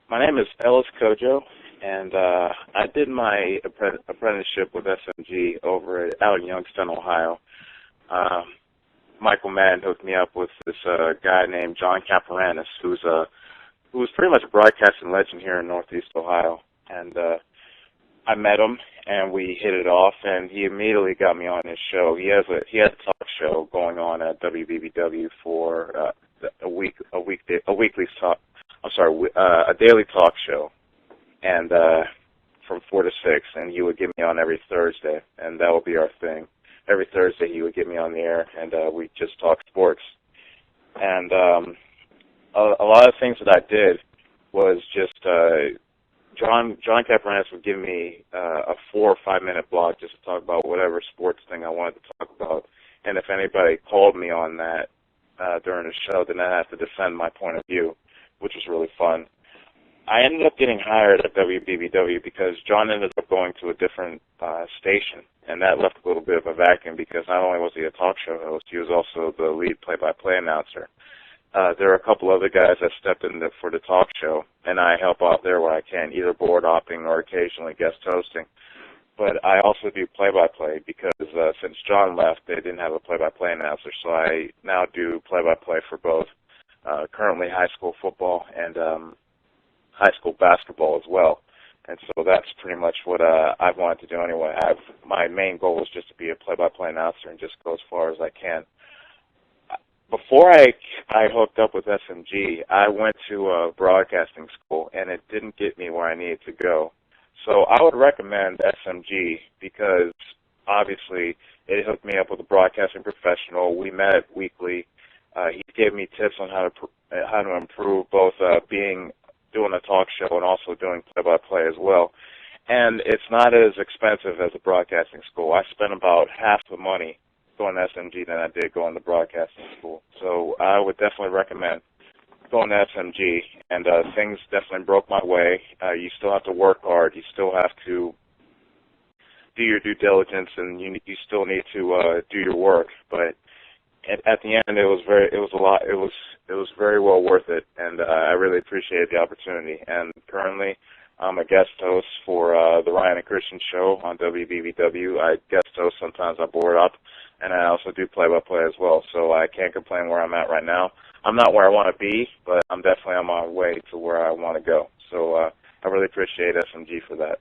My name is Ellis Kojo, and I did my apprenticeship with SMG over out in Youngstown, Ohio. Michael Madden hooked me up with this guy named John Caporanis, who's pretty much a broadcasting legend here in Northeast Ohio. And I met him, and we hit it off, and he immediately got me on his show. He has a talk show going on at WBBW for a daily talk show, and from 4 to 6, and he would get me on every Thursday, and that would be our thing. Every Thursday he would get me on the air, and we'd just talk sports. And a lot of things that I did was just John Caporanis would give me a 4 or 5 minute blog just to talk about whatever sports thing I wanted to talk about. And if anybody called me on that during the show, then I had to defend my point of view, which was really fun. I ended up getting hired at WBBW because John ended up going to a different station, and that left a little bit of a vacuum because not only was he a talk show host, he was also the lead play-by-play announcer. There are a couple other guys that stepped in for the talk show, and I help out there where I can, either board hopping or occasionally guest hosting. But I also do play-by-play because since John left, they didn't have a play-by-play announcer, so I now do play-by-play for both currently high school football and high school basketball as well. And so that's pretty much what I wanted to do anyway. My main goal was just to be a play-by-play announcer and just go as far as I can. Before I hooked up with SMG, I went to a broadcasting school, and it didn't get me where I needed to go. So I would recommend SMG because, obviously, it hooked me up with a broadcasting professional. We met weekly. He gave me tips on how to improve both doing a talk show and also doing play-by-play as well. And it's not as expensive as a broadcasting school. I spent about half the money going to SMG than I did going to broadcasting school. So I would definitely recommend going to SMG. And things definitely broke my way. You still have to work hard. You still have to do your due diligence, and you still need to do your work. But at the end, it was very well worth it, and I really appreciated the opportunity. And currently, I'm a guest host for the Ryan and Christian Show on WBBW. I guest host, sometimes I board up, and I also do play-by-play as well. So I can't complain where I'm at right now. I'm not where I want to be, but I'm definitely on my way to where I want to go. So I really appreciate SMG for that.